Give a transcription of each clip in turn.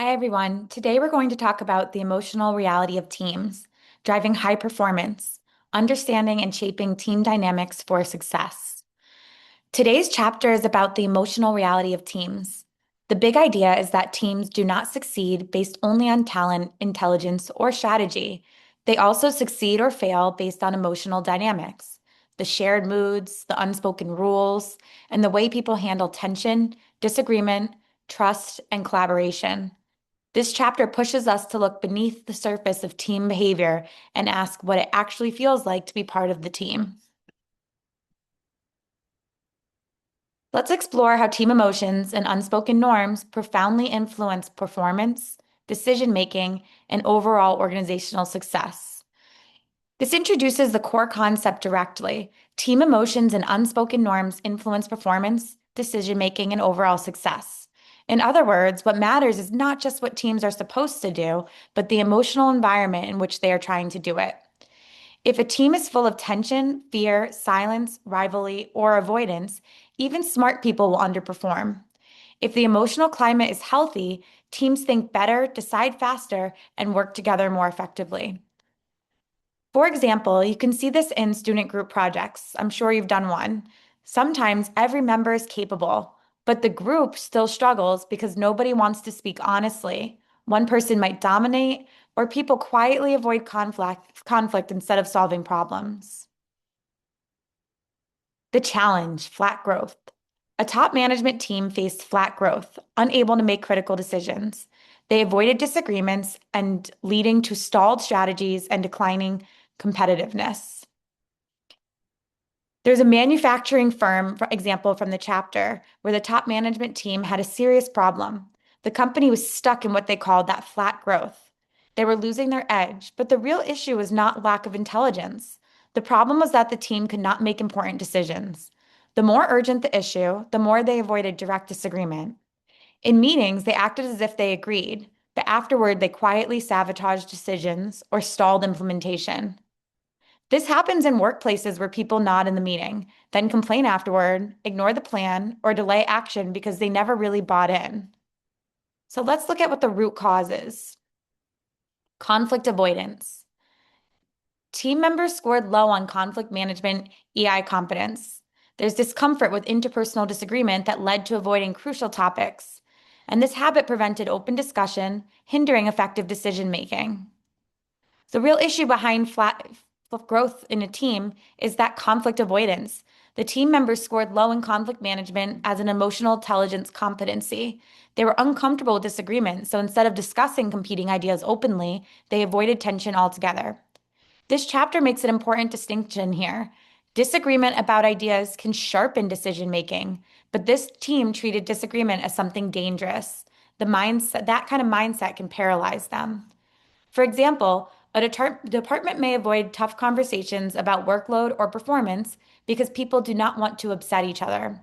Hi, everyone. Today we're going to talk about the emotional reality of teams, driving high performance, understanding and shaping team dynamics for success. Today's chapter is about the emotional reality of teams. The big idea is that teams do not succeed based only on talent, intelligence, or strategy. They also succeed or fail based on emotional dynamics, the shared moods, the unspoken rules, and the way people handle tension, disagreement, trust, and collaboration. This chapter pushes us to look beneath the surface of team behavior and ask what it actually feels like to be part of the team. Let's explore how team emotions and unspoken norms profoundly influence performance, decision making, and overall organizational success. This introduces the core concept directly. Team emotions and unspoken norms influence performance, decision making, and overall success. In other words, what matters is not just what teams are supposed to do, but the emotional environment in which they are trying to do it. If a team is full of tension, fear, silence, rivalry, or avoidance, even smart people will underperform. If the emotional climate is healthy, teams think better, decide faster, and work together more effectively. For example, you can see this in student group projects. I'm sure you've done one. Sometimes every member is capable, but the group still struggles because nobody wants to speak honestly. One person might dominate, or people quietly avoid conflict instead of solving problems. The challenge, flat growth. A top management team faced flat growth, unable to make critical decisions. They avoided disagreements and leading to stalled strategies and declining competitiveness. There's a manufacturing firm, for example, from the chapter, where the top management team had a serious problem. The company was stuck in what they called that flat growth. They were losing their edge, but the real issue was not lack of intelligence. The problem was that the team could not make important decisions. The more urgent the issue, the more they avoided direct disagreement. In meetings, they acted as if they agreed, but afterward, they quietly sabotaged decisions or stalled implementation. This happens in workplaces where people nod in the meeting, then complain afterward, ignore the plan, or delay action because they never really bought in. So let's look at what the root cause is. Conflict avoidance. Team members scored low on conflict management EI competence. There's discomfort with interpersonal disagreement that led to avoiding crucial topics. And this habit prevented open discussion, hindering effective decision making. The real issue behind flat growth in a team is that conflict avoidance. The team members scored low in conflict management as an emotional intelligence competency. They were uncomfortable with disagreement, so instead of discussing competing ideas openly, they avoided tension altogether. This chapter makes an important distinction here. Disagreement about ideas can sharpen decision making, but this team treated disagreement as something dangerous. That kind of mindset can paralyze them. For example, a department may avoid tough conversations about workload or performance because people do not want to upset each other.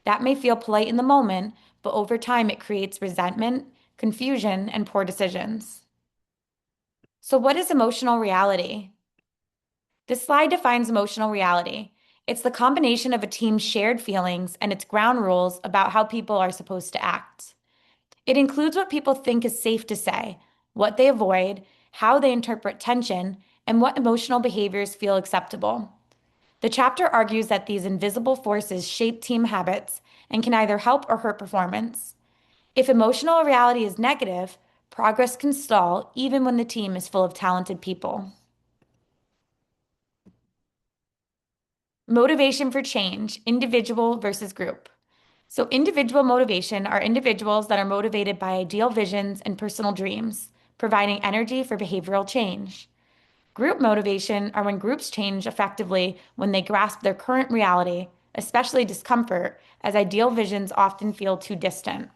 That may feel polite in the moment, but over time it creates resentment, confusion, and poor decisions. So, what is emotional reality? This slide defines emotional reality. It's the combination of a team's shared feelings and its ground rules about how people are supposed to act. It includes what people think is safe to say, what they avoid, how they interpret tension, and what emotional behaviors feel acceptable. The chapter argues that these invisible forces shape team habits and can either help or hurt performance. If emotional reality is negative, progress can stall even when the team is full of talented people. Motivation for change, individual versus group. So, individual motivation are individuals that are motivated by ideal visions and personal dreams, providing energy for behavioral change. Group motivation are when groups change effectively when they grasp their current reality, especially discomfort, as ideal visions often feel too distant.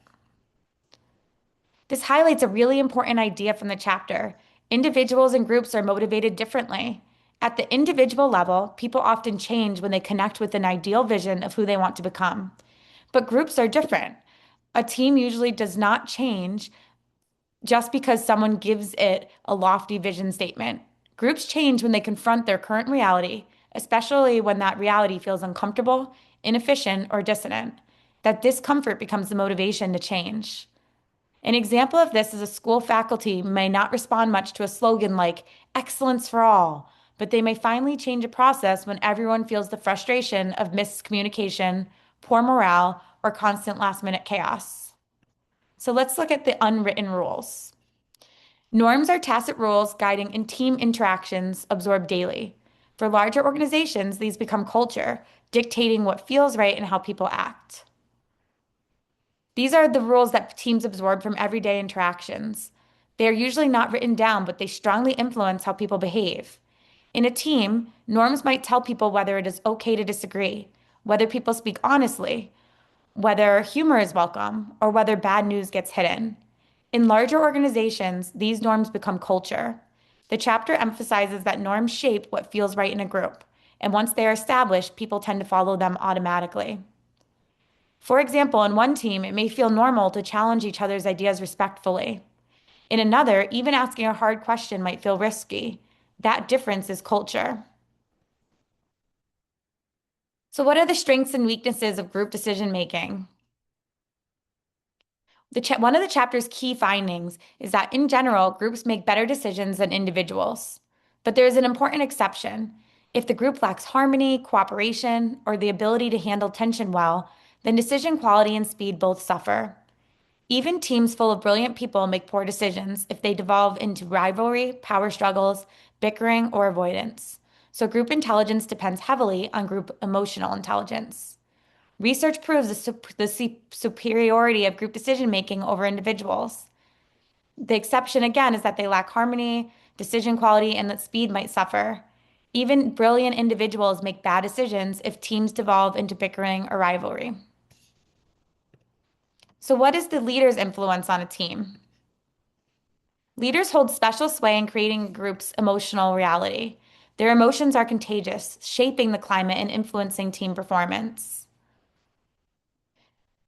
This highlights a really important idea from the chapter. Individuals and groups are motivated differently. At the individual level, people often change when they connect with an ideal vision of who they want to become. But groups are different. A team usually does not change just because someone gives it a lofty vision statement. Groups change when they confront their current reality, especially when that reality feels uncomfortable, inefficient, or dissonant. That discomfort becomes the motivation to change. An example of this is a school faculty may not respond much to a slogan like excellence for all, but they may finally change a process when everyone feels the frustration of miscommunication, poor morale, or constant last minute chaos. So let's look at the unwritten rules. Norms are tacit rules guiding in team interactions absorbed daily. For larger organizations, these become culture, dictating what feels right and how people act. These are the rules that teams absorb from everyday interactions. They are usually not written down, but they strongly influence how people behave. In a team, norms might tell people whether it is okay to disagree, whether people speak honestly, whether humor is welcome, or whether bad news gets hidden. In larger organizations, these norms become culture. The chapter emphasizes that norms shape what feels right in a group, and once they are established, people tend to follow them automatically. For example, in one team, it may feel normal to challenge each other's ideas respectfully. In another, even asking a hard question might feel risky. That difference is culture. So, what are the strengths and weaknesses of group decision making? One of the chapter's key findings is that in general, groups make better decisions than individuals. But there is an important exception. If the group lacks harmony, cooperation, or the ability to handle tension well, then decision quality and speed both suffer. Even teams full of brilliant people make poor decisions if they devolve into rivalry, power struggles, bickering, or avoidance. So, group intelligence depends heavily on group emotional intelligence. Research proves the superiority of group decision making over individuals. The exception, again, is that they lack harmony, decision quality, and that speed might suffer. Even brilliant individuals make bad decisions if teams devolve into bickering or rivalry. So, what is the leader's influence on a team? Leaders hold special sway in creating a group's emotional reality. Their emotions are contagious, shaping the climate and influencing team performance.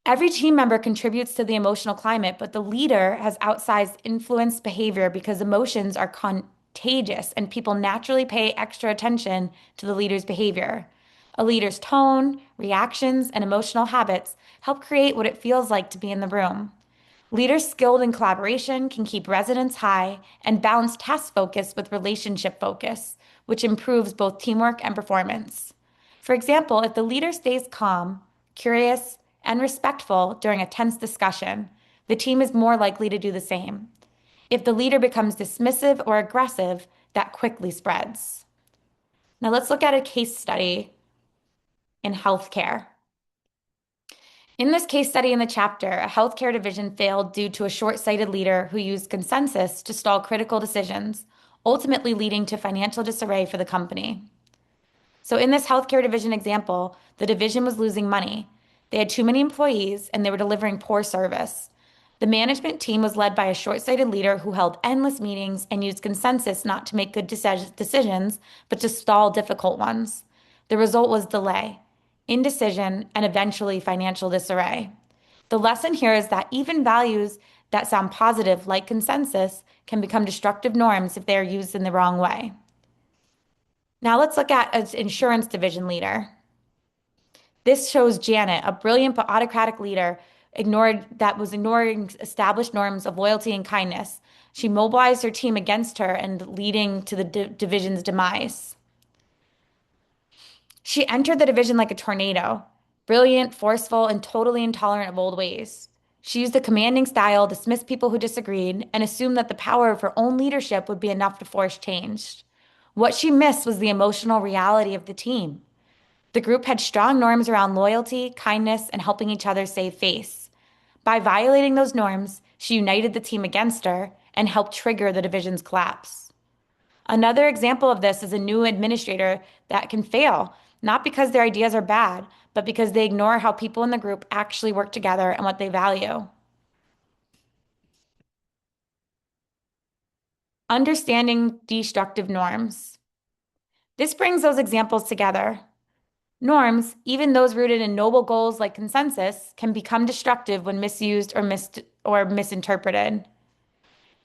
Every team member contributes to the emotional climate, but the leader has outsized influence behavior because emotions are contagious and people naturally pay extra attention to the leader's behavior. A leader's tone, reactions, and emotional habits help create what it feels like to be in the room. Leaders skilled in collaboration can keep residents high and balance task focus with relationship focus, which improves both teamwork and performance. For example, if the leader stays calm, curious, and respectful during a tense discussion, the team is more likely to do the same. If the leader becomes dismissive or aggressive, that quickly spreads. Now let's look at a case study in healthcare. In this case study in the chapter, a healthcare division failed due to a short-sighted leader who used consensus to stall critical decisions, ultimately leading to financial disarray for the company. So in this healthcare division example, the division was losing money. They had too many employees and they were delivering poor service. The management team was led by a short-sighted leader who held endless meetings and used consensus not to make good decisions, but to stall difficult ones. The result was delay, indecision, and eventually financial disarray. The lesson here is that even values that sound positive, like consensus, can become destructive norms if they are used in the wrong way. Now let's look at an insurance division leader. This shows Janet, a brilliant but autocratic leader, ignoring established norms of loyalty and kindness. She mobilized her team against her and leading to the division's demise. She entered the division like a tornado, brilliant, forceful, and totally intolerant of old ways. She used a commanding style, dismissed people who disagreed, and assumed that the power of her own leadership would be enough to force change. What she missed was the emotional reality of the team. The group had strong norms around loyalty, kindness, and helping each other save face. By violating those norms, she united the team against her and helped trigger the division's collapse. Another example of this is a new administrator that can fail, not because their ideas are bad, but because they ignore how people in the group actually work together and what they value. Understanding destructive norms. This brings those examples together. Norms, even those rooted in noble goals like consensus, can become destructive when misused or misinterpreted.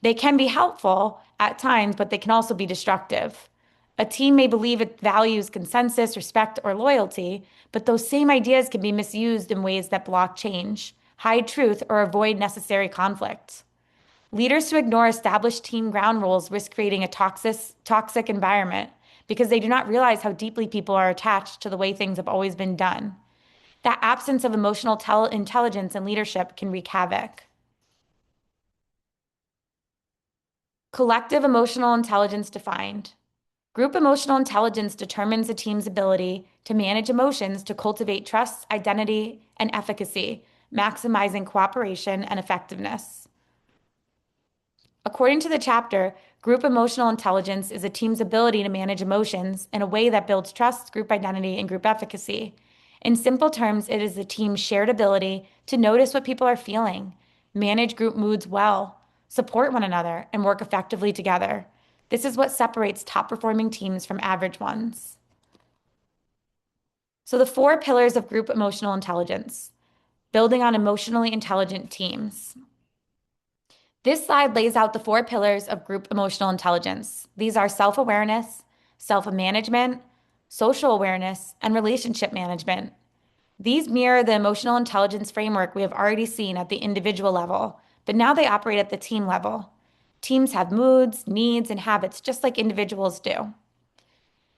They can be helpful at times, but they can also be destructive. A team may believe it values consensus, respect, or loyalty, but those same ideas can be misused in ways that block change. hide truth, or avoid necessary conflict. Leaders who ignore established team ground rules risk creating a toxic environment because they do not realize how deeply people are attached to the way things have always been done. That absence of emotional intelligence and leadership can wreak havoc. Collective emotional intelligence defined. Group emotional intelligence determines a team's ability to manage emotions to cultivate trust, identity, and efficacy, maximizing cooperation and effectiveness. According to the chapter, group emotional intelligence is a team's ability to manage emotions in a way that builds trust, group identity, and group efficacy. In simple terms, it is the team's shared ability to notice what people are feeling, manage group moods well, support one another, and work effectively together. This is what separates top performing teams from average ones. So, the four pillars of group emotional intelligence: building on emotionally intelligent teams. This slide lays out the four pillars of group emotional intelligence. These are self-awareness, self-management, social awareness, and relationship management. These mirror the emotional intelligence framework we have already seen at the individual level, but now they operate at the team level. Teams have moods, needs, and habits just like individuals do.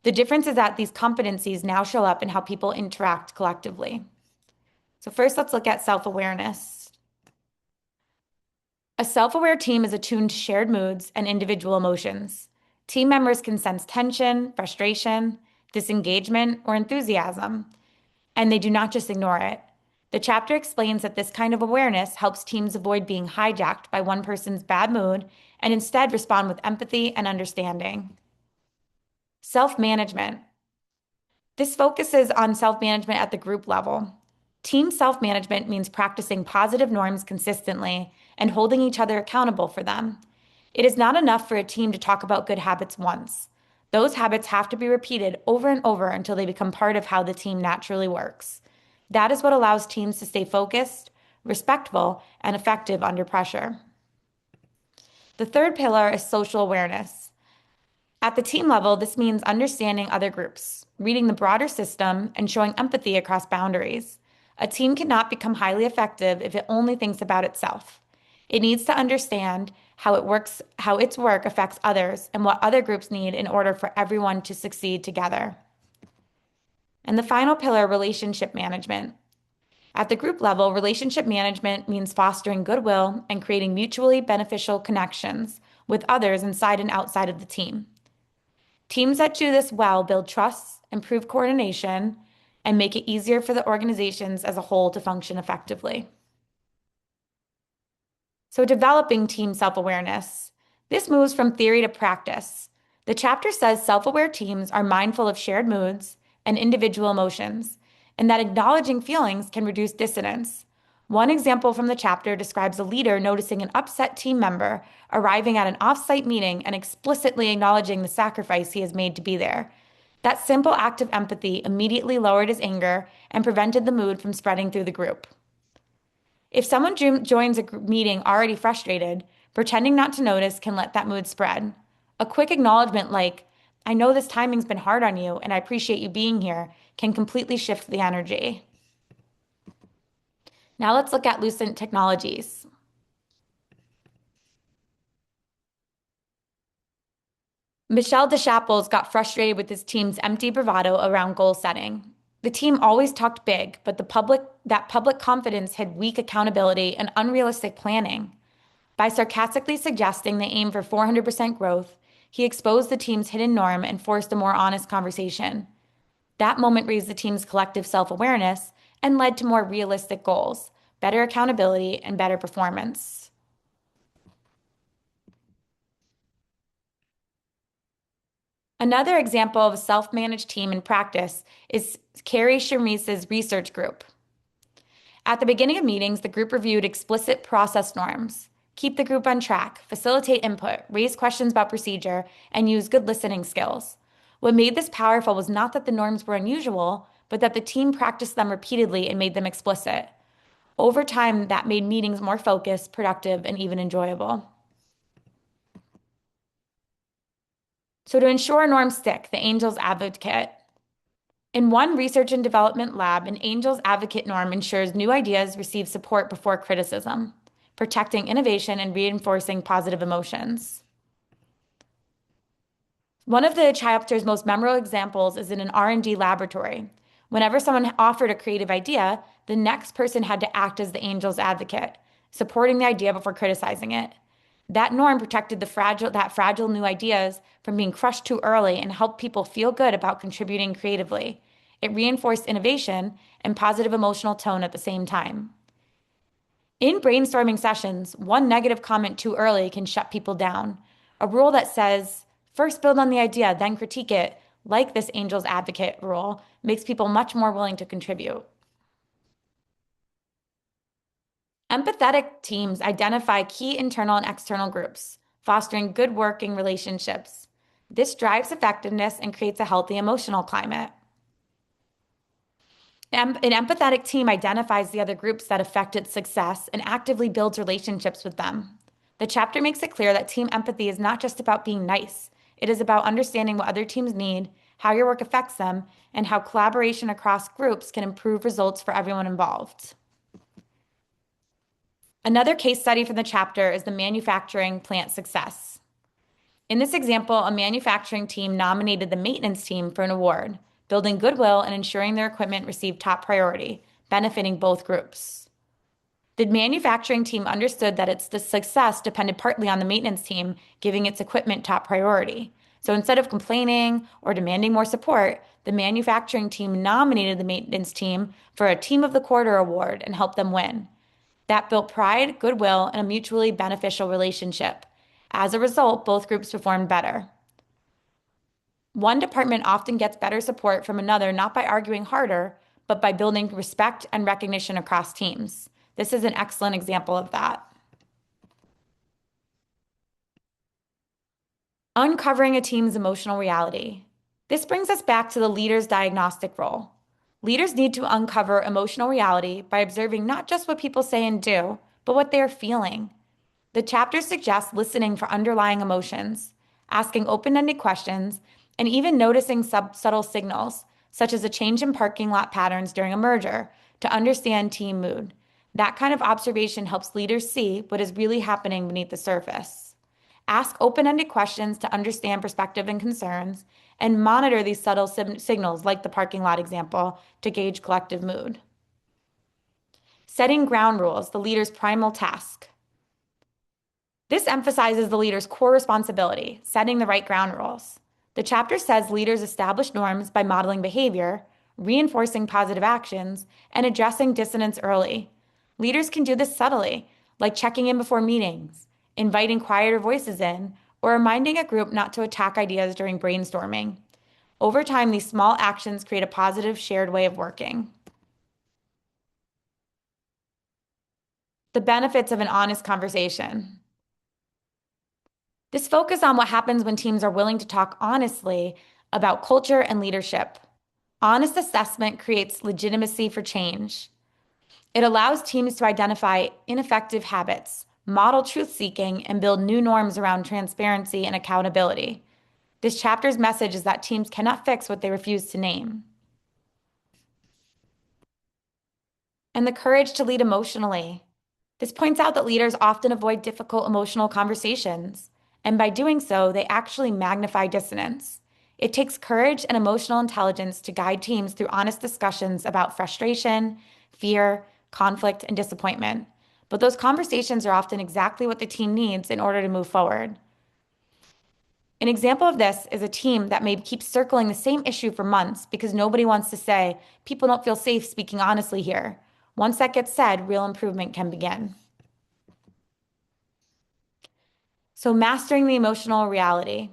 The difference is that these competencies now show up in how people interact collectively. So first, let's look at self-awareness. A self-aware team is attuned to shared moods and individual emotions. Team members can sense tension, frustration, disengagement, or enthusiasm, and they do not just ignore it. The chapter explains that this kind of awareness helps teams avoid being hijacked by one person's bad mood and instead respond with empathy and understanding. Self-management. This focuses on self-management at the group level. Team self-management means practicing positive norms consistently and holding each other accountable for them. It is not enough for a team to talk about good habits once. Those habits have to be repeated over and over until they become part of how the team naturally works. That is what allows teams to stay focused, respectful, and effective under pressure. The third pillar is social awareness. At the team level, this means understanding other groups, reading the broader system, and showing empathy across boundaries. A team cannot become highly effective if it only thinks about itself. It needs to understand how it works, how its work affects others, and what other groups need in order for everyone to succeed together. And the final pillar, relationship management. At the group level, relationship management means fostering goodwill and creating mutually beneficial connections with others inside and outside of the team. Teams that do this well build trust, improve coordination, and make it easier for the organizations as a whole to function effectively. So, developing team self-awareness. This moves from theory to practice. The chapter says self-aware teams are mindful of shared moods and individual emotions, and that acknowledging feelings can reduce dissonance. One example from the chapter describes a leader noticing an upset team member arriving at an off-site meeting and explicitly acknowledging the sacrifice he has made to be there. That simple act of empathy immediately lowered his anger and prevented the mood from spreading through the group. If someone joins a meeting already frustrated, pretending not to notice can let that mood spread. A quick acknowledgement like, I know this timing's been hard on you and I appreciate you being here, can completely shift the energy. Now let's look at Lucent Technologies. Michel Deschapelles got frustrated with his team's empty bravado around goal setting. The team always talked big, but that public confidence had weak accountability and unrealistic planning. By sarcastically suggesting they aim for 400% growth, he exposed the team's hidden norm and forced a more honest conversation. That moment raised the team's collective self-awareness and led to more realistic goals, better accountability, and better performance. Another example of a self-managed team in practice is Carrie Shermise's research group. At the beginning of meetings, the group reviewed explicit process norms, keep the group on track, facilitate input, raise questions about procedure, and use good listening skills. What made this powerful was not that the norms were unusual, but that the team practiced them repeatedly and made them explicit. Over time, that made meetings more focused, productive, and even enjoyable. So to ensure norms stick, the Angel's Advocate. In one research and development lab, an Angel's Advocate norm ensures new ideas receive support before criticism, protecting innovation and reinforcing positive emotions. One of the chapter's most memorable examples is in an R&D laboratory. Whenever someone offered a creative idea, the next person had to act as the Angel's Advocate, supporting the idea before criticizing it. That norm protected that fragile new ideas from being crushed too early and helped people feel good about contributing creatively. It reinforced innovation and positive emotional tone at the same time. In brainstorming sessions, one negative comment too early can shut people down. A rule that says, first build on the idea, then critique it, like this Angel's Advocate rule, makes people much more willing to contribute. Empathetic teams identify key internal and external groups, fostering good working relationships. This drives effectiveness and creates a healthy emotional climate. An empathetic team identifies the other groups that affect its success and actively builds relationships with them. The chapter makes it clear that team empathy is not just about being nice, it is about understanding what other teams need, how your work affects them, and how collaboration across groups can improve results for everyone involved. Another case study from the chapter is the manufacturing plant success. In this example, a manufacturing team nominated the maintenance team for an award, building goodwill and ensuring their equipment received top priority, benefiting both groups. The manufacturing team understood that its success depended partly on the maintenance team giving its equipment top priority. So instead of complaining or demanding more support, the manufacturing team nominated the maintenance team for a Team of the Quarter award and helped them win. That built pride, goodwill, and a mutually beneficial relationship. As a result, both groups performed better. One department often gets better support from another not by arguing harder, but by building respect and recognition across teams. This is an excellent example of that. Uncovering a team's emotional reality. This brings us back to the leader's diagnostic role. Leaders need to uncover emotional reality by observing not just what people say and do, but what they are feeling. The chapter suggests listening for underlying emotions, asking open-ended questions, and even noticing subtle signals, such as a change in parking lot patterns during a merger, to understand team mood. That kind of observation helps leaders see what is really happening beneath the surface. Ask open-ended questions to understand perspective and concerns, and monitor these subtle signals, like the parking lot example, to gauge collective mood. Setting ground rules, the leader's primal task. This emphasizes the leader's core responsibility, setting the right ground rules. The chapter says leaders establish norms by modeling behavior, reinforcing positive actions, and addressing dissonance early. Leaders can do this subtly, like checking in before meetings, inviting quieter voices in, or reminding a group not to attack ideas during brainstorming. Over time, these small actions create a positive, shared way of working. The benefits of an honest conversation. This focus on what happens when teams are willing to talk honestly about culture and leadership. Honest assessment creates legitimacy for change. It allows teams to identify ineffective habits, model truth seeking, and build new norms around transparency and accountability. This chapter's message is that teams cannot fix what they refuse to name. And the courage to lead emotionally. This points out that leaders often avoid difficult emotional conversations, and by doing so, they actually magnify dissonance. It takes courage and emotional intelligence to guide teams through honest discussions about frustration, fear, conflict, and disappointment. But those conversations are often exactly what the team needs in order to move forward. An example of this is a team that may keep circling the same issue for months because nobody wants to say, people don't feel safe speaking honestly here. Once that gets said, real improvement can begin. So, mastering the emotional reality.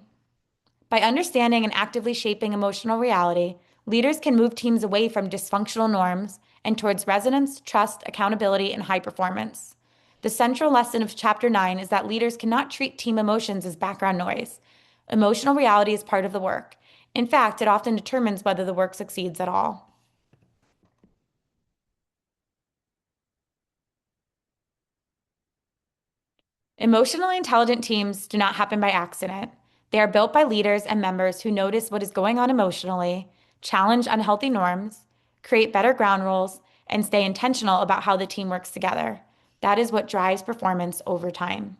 By understanding and actively shaping emotional reality, leaders can move teams away from dysfunctional norms and towards resonance, trust, accountability, and high performance. The central lesson of Chapter 9 is that leaders cannot treat team emotions as background noise. Emotional reality is part of the work. In fact, it often determines whether the work succeeds at all. Emotionally intelligent teams do not happen by accident. They are built by leaders and members who notice what is going on emotionally, challenge unhealthy norms, create better ground rules, and stay intentional about how the team works together. That is what drives performance over time.